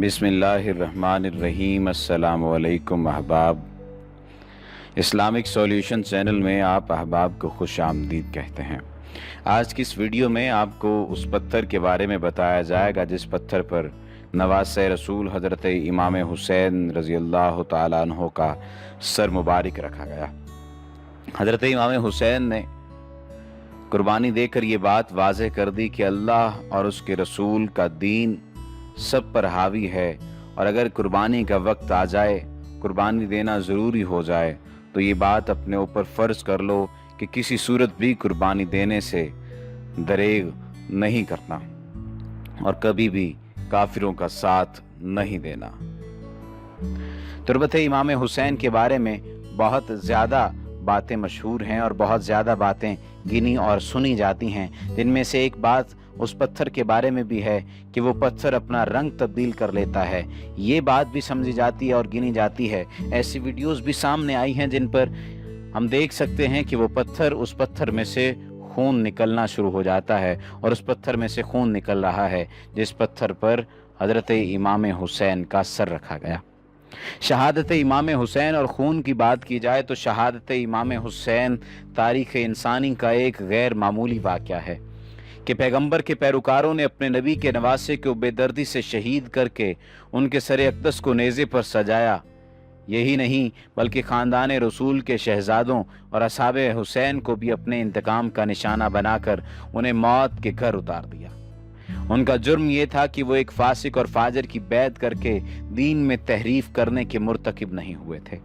बिस्मिल्लाहिर्रहमानिर्रहीम। अस्सलामु अलैकुम अहबाब। इस्लामिक सॉल्यूशन चैनल में आप अहबाब को खुश आमदीद कहते हैं। आज की इस वीडियो में आपको उस पत्थर के बारे में बताया जाएगा जिस पत्थर पर नवासे रसूल हज़रत इमाम हुसैन रज़ी अल्लाह तआला अन्हो का सर मुबारक रखा गया। हज़रत इमाम हुसैन ने कुर्बानी देकर ये बात वाज़ेह कर दी कि अल्लाह और उसके रसूल का दीन सब पर हावी है, और अगर कुर्बानी का वक्त आ जाए, कुर्बानी देना ज़रूरी हो जाए, तो ये बात अपने ऊपर फ़र्ज़ कर लो कि किसी सूरत भी कुर्बानी देने से दरेग नहीं करना और कभी भी काफिरों का साथ नहीं देना। तुरबत इमाम हुसैन के बारे में बहुत ज़्यादा बातें मशहूर हैं और बहुत ज़्यादा बातें गिनी और सुनी जाती हैं, जिनमें से एक बात उस पत्थर के बारे में भी है कि वो पत्थर अपना रंग तब्दील कर लेता है। ये बात भी समझी जाती है और गिनी जाती है। ऐसी वीडियोस भी सामने आई हैं जिन पर हम देख सकते हैं कि वो पत्थर, उस पत्थर में से खून निकलना शुरू हो जाता है और उस पत्थर में से खून निकल रहा है जिस पत्थर पर हज़रत इमाम हुसैन का सर रखा गया। शहादत इमाम हुसैन और खून की बात की जाए तो शहादत इमाम हुसैन तारीख़ इंसानी का एक गैर मामूली वाक़या है कि पैगंबर के पैरोकारों ने अपने नबी के नवासे को बेदर्दी से शहीद करके उनके सर अक़दस को नेज़े पर सजाया। यही नहीं बल्कि ख़ानदान रसूल के शहजादों और असहाबे हुसैन को भी अपने इंतकाम का निशाना बनाकर उन्हें मौत के घर उतार दिया। उनका जुर्म ये था कि वो एक फासिक और फाजिर की बैत करके दीन में तहरीफ करने के मुर्तकिब नहीं हुए थे।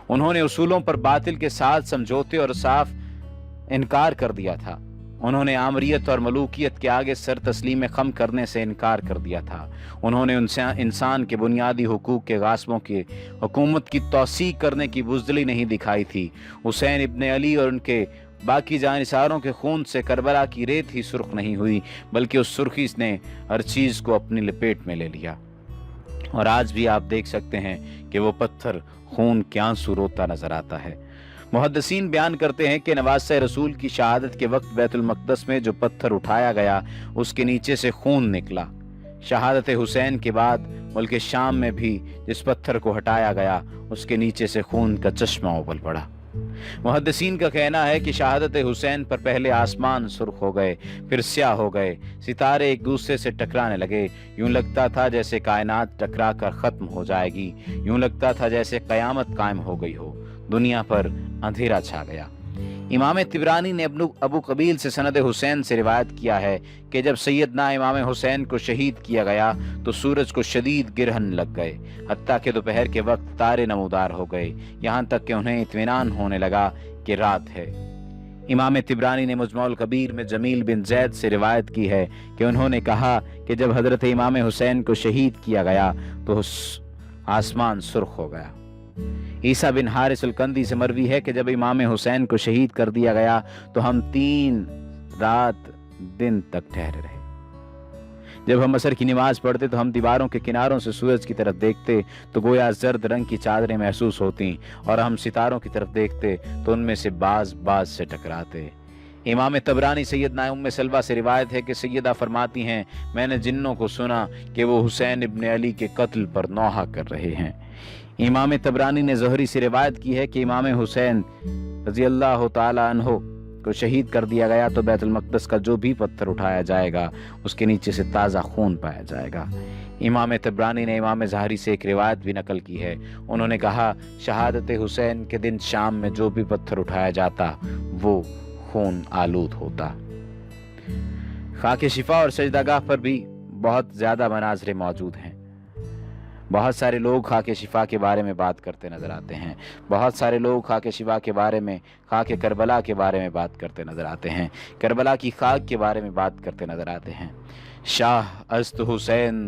उन्होंने उसूलों पर बातिल के साथ समझौते और साफ इनकार कर दिया था। उन्होंने आमरियत और मलूकियत के आगे सर तस्लीम खम करने से इनकार कर दिया था। उन्होंने इंसान के बुनियादी हुकूक के गास्बों की हुकूमत की तौसीक करने की बुज़दिली नहीं दिखाई थी। हुसैन इब्न अली और उनके बाकी जानिसारों के खून से करबला की रेत ही सुर्ख नहीं हुई, बल्कि उस सुर्खी ने हर चीज़ को अपनी लपेट में ले लिया। और आज भी आप देख सकते हैं कि वो पत्थर खून के आंसू रोता नजर आता है। मुहद्दिसीन बयान करते हैं कि नवासे रसूल की शहादत के वक्त बैतुल मक़दस में जो पत्थर उठाया गया उसके नीचे से खून निकला। शहादत हुसैन के बाद मुल्क शाम में भी जिस पत्थर को हटाया गया उसके नीचे से खून का चश्मा उबल पड़ा। मुहद्दिसीन का कहना है कि शहादत हुसैन पर पहले आसमान सुर्ख हो गए, फिर स्याह हो गए, सितारे एक दूसरे से टकराने लगे। यूं लगता था जैसे कायनात टकरा कर ख़त्म हो जाएगी, यूं लगता था जैसे क़यामत कायम हो गई हो, दुनिया पर अंधेरा छा गया। इमाम तिबरानी ने अबू कबील से सनद हुसैन से रिवायत किया है कि जब सैयदना इमाम हुसैन को शहीद किया गया तो सूरज को शदीद गिरहन लग गए, हत्ता कि दोपहर के वक्त तारे नमूदार हो गए, यहाँ तक कि उन्हें इत्मीनान होने लगा कि रात है। इमाम तिबरानी ने मुजमुल कबीर में जमील बिन जैद से रिवायत की है कि उन्होंने कहा कि जब हज़रत इमाम हुसैन को शहीद किया गया तो आसमान सुर्ख हो गया। ईसा बिन हारिस अल-कंदी से मरवी है कि जब इमाम हुसैन को शहीद कर दिया गया तो हम 3 रात दिन तक ठहरे रहे। जब हम असर की नमाज पढ़ते तो हम दीवारों के किनारों से सूरज की तरफ देखते तो गोया जर्द रंग की चादरें महसूस होती, और हम सितारों की तरफ देखते तो उनमें से बाज से टकराते। इमाम तबरानी सैयदना उम्मे सलवा से रिवायत है कि सैयदा फरमाती हैं, मैंने जिन्नों को सुना कि वो हुसैन इब्न अली के कत्ल पर नौहा कर रहे हैं। इमाम तबरानी ने ज़ोहरी से रिवायत की है कि इमाम हुसैन रज़ी अल्लाह तआला अन्हो को शहीद कर दिया गया तो बैतुल मक़दस का जो भी पत्थर उठाया जाएगा उसके नीचे से ताज़ा खून पाया जाएगा। इमाम तबरानी ने इमाम ज़ाहरी से एक रिवायत भी नकल की है। उन्होंने कहा, शहादत हुसैन के दिन शाम में जो भी पत्थर उठाया जाता वो खून आलूद होता। खाके शिफा और सजदागाह पर भी बहुत ज़्यादा मनाज़रे मौजूद हैं। बहुत सारे लोग खाके शिफा के बारे में बात करते नज़र आते हैं। बहुत सारे लोग खाके शिफा के बारे में, खाके करबला के बारे में बात करते नज़र आते हैं। करबला की खाक के बारे में बात करते नज़र आते हैं। शाह अस्त हुसैन,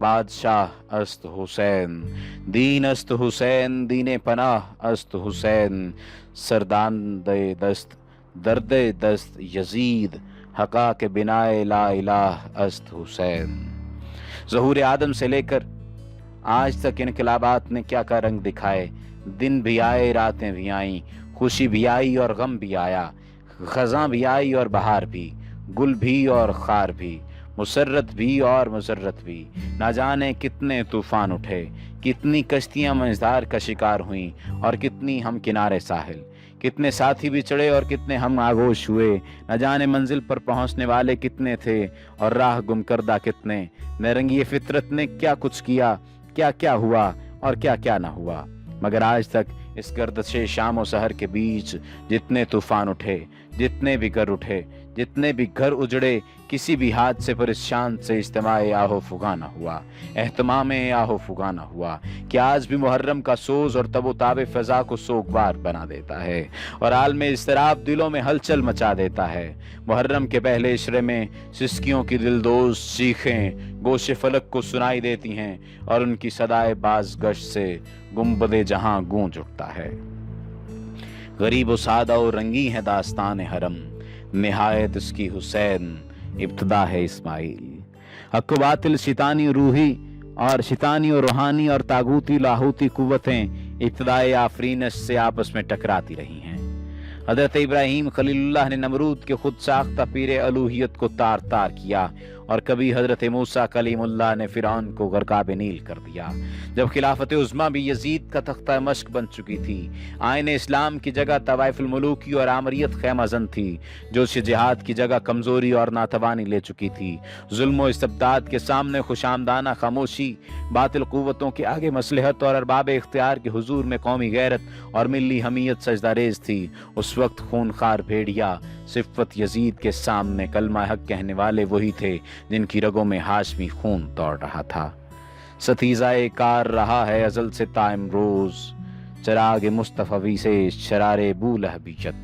बादशाह अस्त हुसैन, दीन अस्त हुसैन, दीन पनाह अस्त हुसैन, सरदान दे दस्त, दर्द दस्त यजीद, हका के बिनाए ला इलाह अस्त हुसैन। ज़हूर आदम से लेकर आज तक इनकलाबात ने क्या क्या रंग दिखाए। दिन भी आए, रातें भी आईं, खुशी भी आई और गम भी आया, ख़ज़ां भी आई और बहार भी, गुल भी और खार भी, مسرت بھی اور مسرت بھی، نہ جانے کتنے طوفان اٹھے، کتنی کشتیاں منظار کا شکار ہوئیں اور کتنی ہم کنارے ساحل، کتنے ساتھی بچھڑے اور کتنے ہم آگوش ہوئے، نہ جانے منزل پر پہنچنے والے کتنے تھے اور راہ گم کردہ کتنے، نرنگی فطرت نے کیا کچھ کیا، کیا کیا ہوا اور کیا کیا نہ ہوا، مگر آج تک اس گردش شام و سحر کے بیچ جتنے طوفان اٹھے، جتنے بھی گر اٹھے، جتنے بھی گھر اجڑے، کسی بھی حادثے پر اس شان سے اجتماع آہو فغاں نہ ہوا، اہتمام آہو فغاں نہ ہوا کہ آج بھی محرم کا سوز اور تب و تاب فضا کو سوگوار بنا دیتا ہے اور عالم اضطراب دلوں میں ہلچل مچا دیتا ہے۔ محرم کے پہلے عشرے میں سسکیوں کی دلدوز چیخیں گوش فلک کو سنائی دیتی ہیں اور ان کی صدائے باز گشت سے گنبد جہاں گونج اٹھتا ہے۔ غریب و سادہ و رنگی ہے داستان حرم، نہایت اس کی حسین، ابتدا ہے اسماعیل۔ حق و باطل، شیطانی روحی اور شیطانی و روحانی اور تاغوتی لاہوتی قوتیں ابتدائے آفرینش سے آپس میں ٹکراتی رہی ہیں۔ حضرت ابراہیم خلیل اللہ نے نمرود کے خود ساختہ پیر الوہیت کو تار تار کیا اور کبھی حضرت موسیٰ کلیم اللہ نے فرعون کو غرقاب نیل کر دیا۔ جب خلافت عظمیٰ بھی یزید کا تختہ مشق بن چکی تھی، آئین اسلام کی جگہ طوائف الملوکی اور آمریت خیمہ زن تھی، جوش جہاد کی جگہ کمزوری اور ناتوانی لے چکی تھی، ظلم و استبداد کے سامنے خوشامدانہ خاموشی، باطل قوتوں کے آگے مصلحت اور ارباب اختیار کے حضور میں قومی غیرت اور ملی حمیت سجدہ ریز تھی، اس وقت خونخوار بھیڑیا صفت یزید کے سامنے کلمہ حق کہنے والے وہی تھے جن کی رگوں میں ہاشمی خون دوڑ رہا تھا۔ ستیزہ کار رہا ہے ازل سے تا امروز، چراغ مصطفی سے شرار بولہبیت۔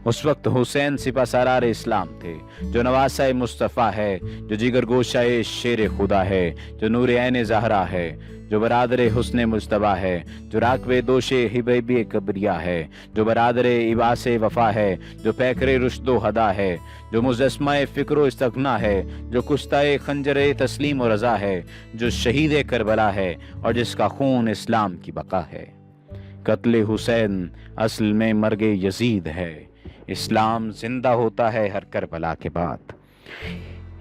اس وقت حسین سپہ سالار اسلام تھے، جو نواسہ مصطفیٰ ہے، جو جگر گوشہ شیر خدا ہے، جو نور عین زہرا ہے، جو برادر حسن مجتبیٰ ہے، جو راکب دوش حبیب کبریا ہے، جو برادر عباس وفا ہے، جو پیکر رشد و ہدا ہے، جو مجسمہ فکر و استغنا ہے، جو کشتہ خنجر تسلیم و رضا ہے، جو شہید کربلا ہے اور جس کا خون اسلام کی بقا ہے۔ قتل حسین اصل میں مرگ یزید ہے، اسلام زندہ ہوتا ہے ہر کربلا کے بعد۔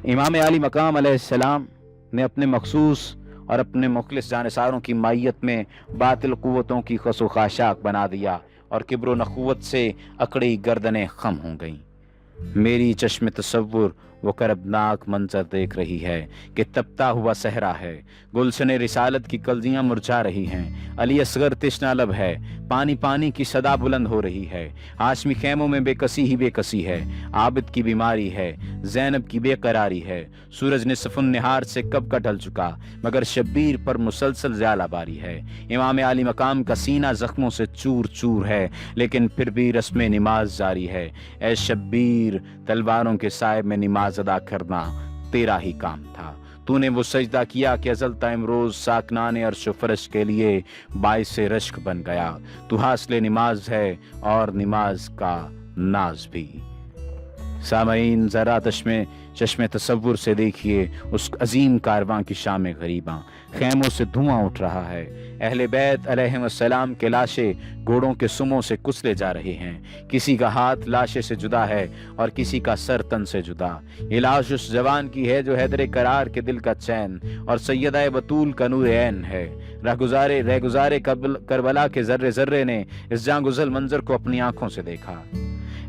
امام علی مقام علیہ السلام نے اپنے مخصوص اور اپنے مخلص جانثاروں کی مائیت میں باطل قوتوں کی خس و خاشاک بنا دیا اور کبر و نخوت سے اکڑی گردنیں خم ہو گئیں۔ میری چشم تصور وہ کربناک منظر دیکھ رہی ہے کہ تپتا ہوا صحرا ہے، گلشن رسالت کی کلزیاں مرجھا رہی ہیں، علی اصغر تشنا لب ہے، پانی پانی کی صدا بلند ہو رہی ہے، ہاشمی خیموں میں بے کسی ہی بے کسی ہے، عابد کی بیماری ہے، زینب کی بے قراری ہے، سورج نصف النہار سے کب کا ڈھل چکا مگر شبیر پر مسلسل زیالہ باری ہے، امام علی مقام کا سینہ زخموں سے چور چور ہے لیکن پھر بھی رسم نماز جاری ہے۔ اے شبیر، تلواروں کے صاحب میں نماز ادا کرنا تیرا ہی کام تھا، تو نے وہ سجدہ کیا کہ ازل تا امروز ساکنان عرش و فرش کے لیے باعث رشک بن گیا، تو حاصل نماز ہے اور نماز کا ناز بھی۔ سامعین، ذرا چشم تصور سے دیکھیے اس عظیم کارواں کی شام غریباں، خیموں سے دھواں اٹھ رہا ہے، اہل بیت علیہ السلام کے لاشیں گھوڑوں کے سموں سے کچلے جا رہے ہیں، کسی کا ہاتھ لاشے سے جدا ہے اور کسی کا سر تن سے جدا، یہ لاش اس جوان کی ہے جو حیدر قرار کے دل کا چین اور سیدہ بطول کا نور عین ہے۔ رہ گزارے کربلا کے ذرے ذرے نے اس جاں گزل منظر کو اپنی آنکھوں سے دیکھا،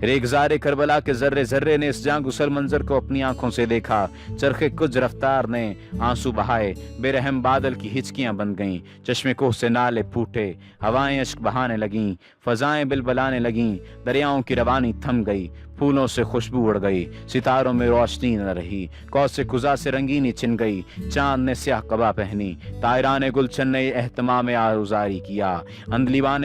ریگزار کربلا کے ذرے ذرے نے اس جاں گسل منظر کو اپنی آنکھوں سے دیکھا، چرخ کچھ رفتار نے آنسو بہائے، بے رحم بادل کی ہچکیاں بن گئیں، چشم کوہ سے نالے پھوٹے، ہوائیں اشک بہانے لگیں، فضائیں بلبلانے لگیں، دریاؤں کی روانی تھم گئی، پھولوں سے خوشبو اڑ گئی، ستاروں میں روشنی نہ رہی، قوس قزح سے رنگینی چھن گئی، چاند نے سیاہ قبا پہنی، طائران گلچن نے اہتمام آزاری کیا، اندلیوان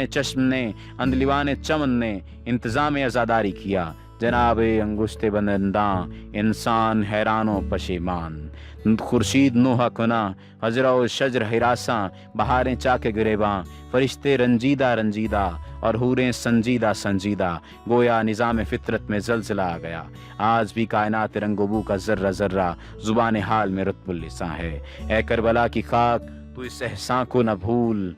چمن نے انتظام عزاداری کیا، جناب انگشت بندنداں انسان حیران و پشیمان، خورشید نوحہ کنا، حجرہ و شجر ہراساں، بہاریں چاک گریباں، فرشتے رنجیدہ اور حوریں سنجیدہ، گویا نظام فطرت میں زلزلہ آ گیا۔ آج بھی کائنات رنگ و بو کا ذرہ ذرہ زبان حال میں رتب اللساں ہے۔ اے کربلا کی خاک، تو اس احسان کو نہ بھول،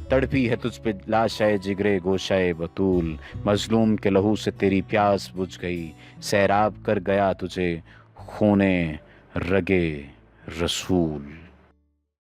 تڑپی ہے تجھ پہ لاشہ جگرے گوشہ بطول، مظلوم کے لہو سے تیری پیاس بجھ گئی، سیراب کر گیا تجھے خونے رگے رسول.